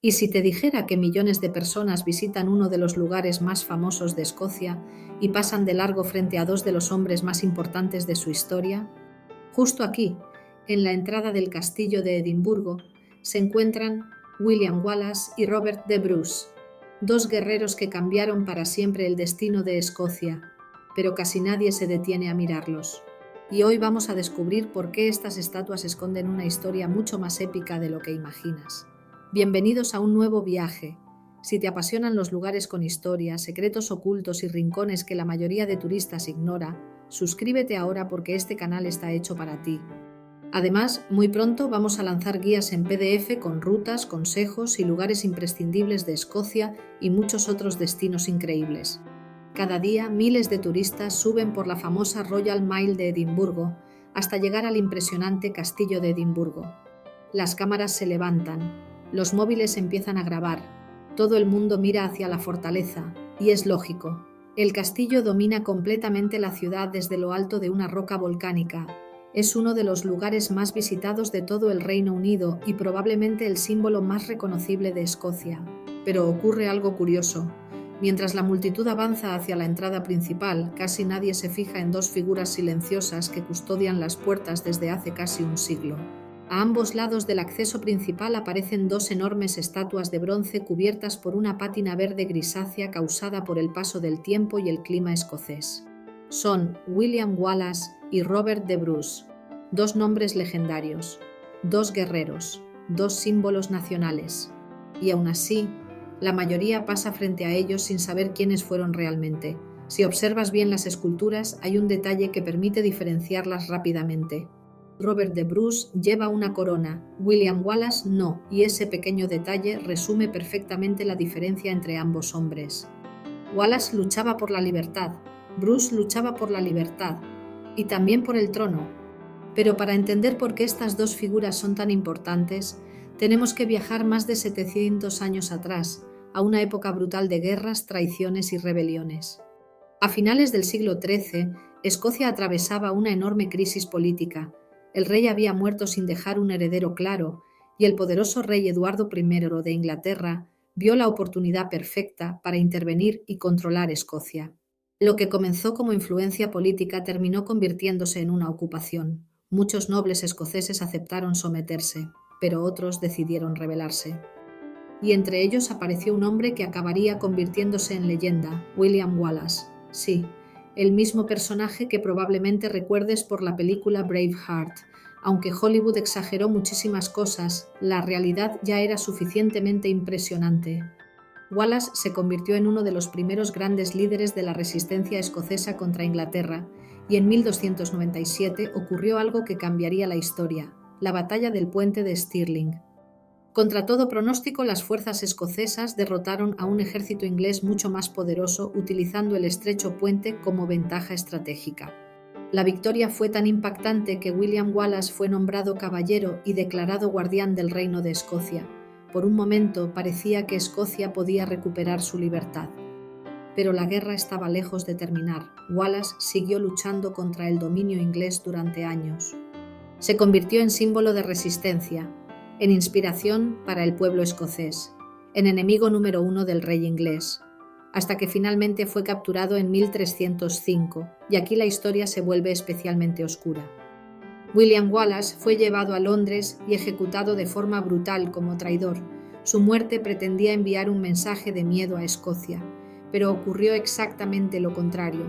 ¿Y si te dijera que millones de personas visitan uno de los lugares más famosos de Escocia y pasan de largo frente a dos de los hombres más importantes de su historia? Justo aquí, en la entrada del castillo de Edimburgo, se encuentran William Wallace y Robert de Bruce, dos guerreros que cambiaron para siempre el destino de Escocia, pero casi nadie se detiene a mirarlos. Y hoy vamos a descubrir por qué estas estatuas esconden una historia mucho más épica de lo que imaginas. Bienvenidos a un nuevo viaje. Si te apasionan los lugares con historia, secretos ocultos y rincones que la mayoría de turistas ignora, suscríbete ahora porque este canal está hecho para ti. Además, muy pronto vamos a lanzar guías en PDF con rutas, consejos y lugares imprescindibles de Escocia y muchos otros destinos increíbles. Cada día miles de turistas suben por la famosa Royal Mile de Edimburgo hasta llegar al impresionante castillo de Edimburgo. Las cámaras se levantan, los móviles empiezan a grabar, todo el mundo mira hacia la fortaleza, y es lógico. El castillo domina completamente la ciudad desde lo alto de una roca volcánica. Es uno de los lugares más visitados de todo el Reino Unido y probablemente el símbolo más reconocible de Escocia. Pero ocurre algo curioso. Mientras la multitud avanza hacia la entrada principal, casi nadie se fija en dos figuras silenciosas que custodian las puertas desde hace casi un siglo. A ambos lados del acceso principal aparecen dos enormes estatuas de bronce cubiertas por una pátina verde grisácea causada por el paso del tiempo y el clima escocés. Son William Wallace y Robert de Bruce, dos nombres legendarios, dos guerreros, dos símbolos nacionales. Y aún así, la mayoría pasa frente a ellos sin saber quiénes fueron realmente. Si observas bien las esculturas, hay un detalle que permite diferenciarlas rápidamente. Robert de Bruce lleva una corona, William Wallace no, y ese pequeño detalle resume perfectamente la diferencia entre ambos hombres. Wallace luchaba por la libertad, Bruce luchaba por la libertad, y también por el trono. Pero para entender por qué estas dos figuras son tan importantes, tenemos que viajar más de 700 años atrás, a una época brutal de guerras, traiciones y rebeliones. A finales del siglo XIII, Escocia atravesaba una enorme crisis política. El rey había muerto sin dejar un heredero claro, y el poderoso rey Eduardo I de Inglaterra vio la oportunidad perfecta para intervenir y controlar Escocia. Lo que comenzó como influencia política terminó convirtiéndose en una ocupación. Muchos nobles escoceses aceptaron someterse, pero otros decidieron rebelarse. Y entre ellos apareció un hombre que acabaría convirtiéndose en leyenda, William Wallace. Sí, el mismo personaje que probablemente recuerdes por la película Braveheart. Aunque Hollywood exageró muchísimas cosas, la realidad ya era suficientemente impresionante. Wallace se convirtió en uno de los primeros grandes líderes de la resistencia escocesa contra Inglaterra, y en 1297 ocurrió algo que cambiaría la historia, la batalla del puente de Stirling. Contra todo pronóstico, las fuerzas escocesas derrotaron a un ejército inglés mucho más poderoso utilizando el estrecho puente como ventaja estratégica. La victoria fue tan impactante que William Wallace fue nombrado caballero y declarado guardián del Reino de Escocia. Por un momento parecía que Escocia podía recuperar su libertad. Pero la guerra estaba lejos de terminar. Wallace siguió luchando contra el dominio inglés durante años. Se convirtió en símbolo de resistencia, en inspiración para el pueblo escocés, en enemigo número uno del rey inglés, hasta que finalmente fue capturado en 1305, y aquí la historia se vuelve especialmente oscura. William Wallace fue llevado a Londres y ejecutado de forma brutal como traidor. Su muerte pretendía enviar un mensaje de miedo a Escocia, pero ocurrió exactamente lo contrario.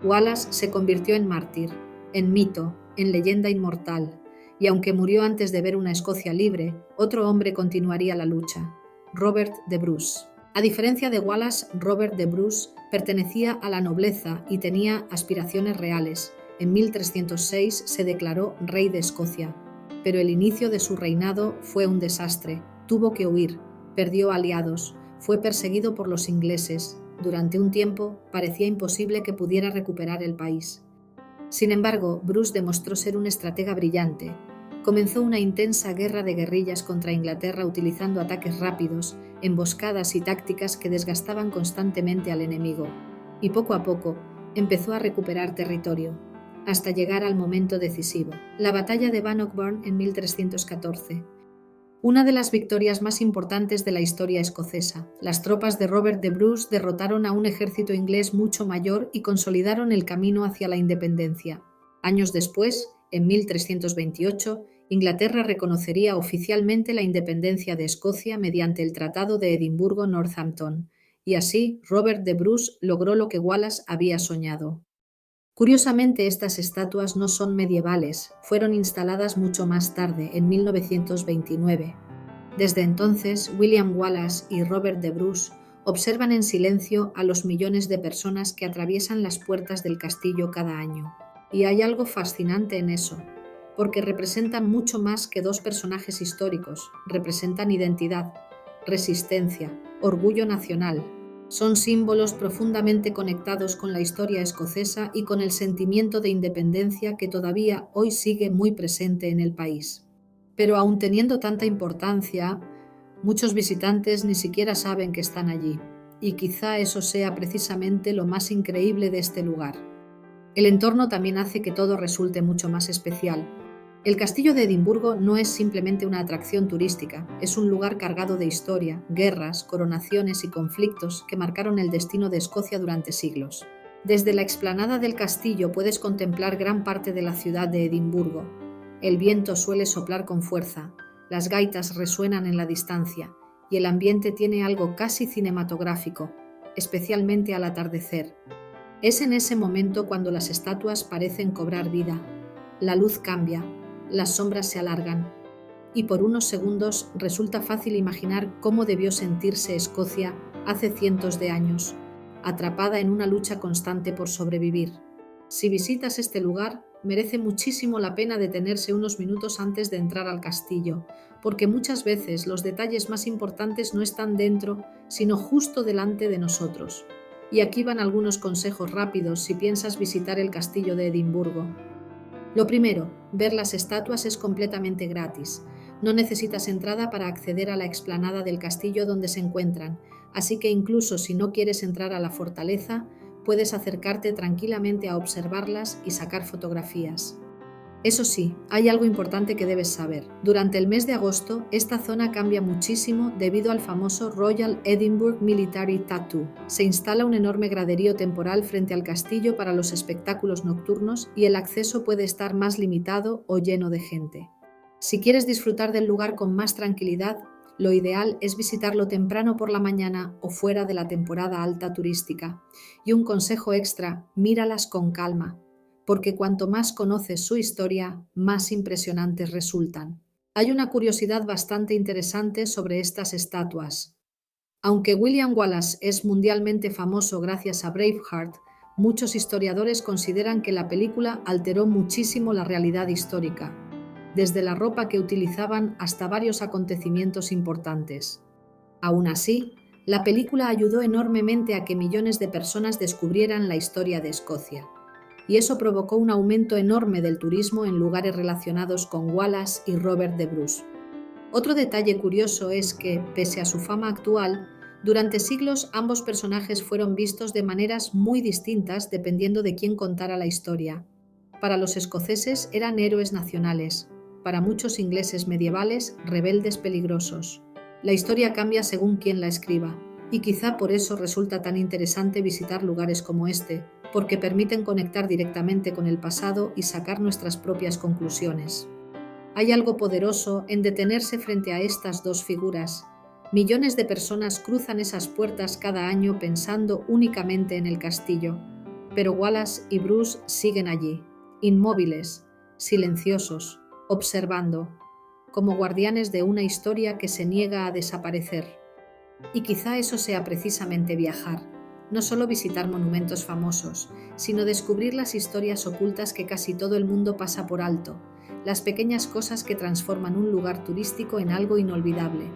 Wallace se convirtió en mártir, en mito, en leyenda inmortal, y aunque murió antes de ver una Escocia libre, otro hombre continuaría la lucha, Robert de Bruce. A diferencia de Wallace, Robert de Bruce pertenecía a la nobleza y tenía aspiraciones reales. En 1306 se declaró rey de Escocia, pero el inicio de su reinado fue un desastre. Tuvo que huir, perdió aliados, fue perseguido por los ingleses. Durante un tiempo parecía imposible que pudiera recuperar el país. Sin embargo, Bruce demostró ser un estratega brillante. Comenzó una intensa guerra de guerrillas contra Inglaterra utilizando ataques rápidos, emboscadas y tácticas que desgastaban constantemente al enemigo. Y poco a poco empezó a recuperar territorio, hasta llegar al momento decisivo, la batalla de Bannockburn en 1314. Una de las victorias más importantes de la historia escocesa. Las tropas de Robert de Bruce derrotaron a un ejército inglés mucho mayor y consolidaron el camino hacia la independencia. Años después, en 1328, Inglaterra reconocería oficialmente la independencia de Escocia mediante el Tratado de Edimburgo-Northampton, y así Robert de Bruce logró lo que Wallace había soñado. Curiosamente, estas estatuas no son medievales, fueron instaladas mucho más tarde, en 1929. Desde entonces, William Wallace y Robert de Bruce observan en silencio a los millones de personas que atraviesan las puertas del castillo cada año. Y hay algo fascinante en eso, porque representan mucho más que dos personajes históricos, representan identidad, resistencia, orgullo nacional. Son símbolos profundamente conectados con la historia escocesa y con el sentimiento de independencia que todavía hoy sigue muy presente en el país. Pero aun teniendo tanta importancia, muchos visitantes ni siquiera saben que están allí, y quizá eso sea precisamente lo más increíble de este lugar. El entorno también hace que todo resulte mucho más especial. El castillo de Edimburgo no es simplemente una atracción turística, es un lugar cargado de historia, guerras, coronaciones y conflictos que marcaron el destino de Escocia durante siglos. Desde la explanada del castillo puedes contemplar gran parte de la ciudad de Edimburgo. El viento suele soplar con fuerza, las gaitas resuenan en la distancia y el ambiente tiene algo casi cinematográfico, especialmente al atardecer. Es en ese momento cuando las estatuas parecen cobrar vida. La luz cambia, las sombras se alargan, y por unos segundos resulta fácil imaginar cómo debió sentirse Escocia hace cientos de años, atrapada en una lucha constante por sobrevivir. Si visitas este lugar, merece muchísimo la pena detenerse unos minutos antes de entrar al castillo, porque muchas veces los detalles más importantes no están dentro, sino justo delante de nosotros. Y aquí van algunos consejos rápidos si piensas visitar el castillo de Edimburgo. Lo primero, ver las estatuas es completamente gratis. No necesitas entrada para acceder a la explanada del castillo donde se encuentran, así que incluso si no quieres entrar a la fortaleza, puedes acercarte tranquilamente a observarlas y sacar fotografías. Eso sí, hay algo importante que debes saber. Durante el mes de agosto, esta zona cambia muchísimo debido al famoso Royal Edinburgh Military Tattoo. Se instala un enorme graderío temporal frente al castillo para los espectáculos nocturnos y el acceso puede estar más limitado o lleno de gente. Si quieres disfrutar del lugar con más tranquilidad, lo ideal es visitarlo temprano por la mañana o fuera de la temporada alta turística. Y un consejo extra, míralas con calma, porque cuanto más conoces su historia, más impresionantes resultan. Hay una curiosidad bastante interesante sobre estas estatuas. Aunque William Wallace es mundialmente famoso gracias a Braveheart, muchos historiadores consideran que la película alteró muchísimo la realidad histórica, desde la ropa que utilizaban hasta varios acontecimientos importantes. Aún así, la película ayudó enormemente a que millones de personas descubrieran la historia de Escocia, y eso provocó un aumento enorme del turismo en lugares relacionados con Wallace y Robert de Bruce. Otro detalle curioso es que, pese a su fama actual, durante siglos ambos personajes fueron vistos de maneras muy distintas dependiendo de quién contara la historia. Para los escoceses eran héroes nacionales, para muchos ingleses medievales, rebeldes peligrosos. La historia cambia según quien la escriba, y quizá por eso resulta tan interesante visitar lugares como este, porque permiten conectar directamente con el pasado y sacar nuestras propias conclusiones. Hay algo poderoso en detenerse frente a estas dos figuras. Millones de personas cruzan esas puertas cada año pensando únicamente en el castillo, pero Wallace y Bruce siguen allí, inmóviles, silenciosos, observando, como guardianes de una historia que se niega a desaparecer. Y quizá eso sea precisamente viajar, no solo visitar monumentos famosos, sino descubrir las historias ocultas que casi todo el mundo pasa por alto, las pequeñas cosas que transforman un lugar turístico en algo inolvidable.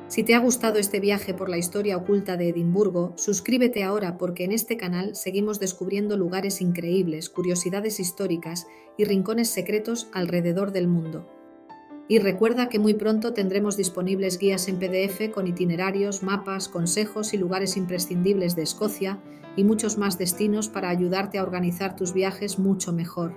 Si te ha gustado este viaje por la historia oculta de Edimburgo, suscríbete ahora porque en este canal seguimos descubriendo lugares increíbles, curiosidades históricas y rincones secretos alrededor del mundo. Y recuerda que muy pronto tendremos disponibles guías en PDF con itinerarios, mapas, consejos y lugares imprescindibles de Escocia y muchos más destinos para ayudarte a organizar tus viajes mucho mejor.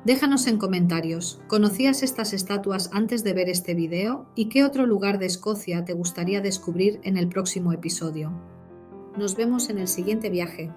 Déjanos en comentarios, ¿conocías estas estatuas antes de ver este video? ¿Y qué otro lugar de Escocia te gustaría descubrir en el próximo episodio? Nos vemos en el siguiente viaje.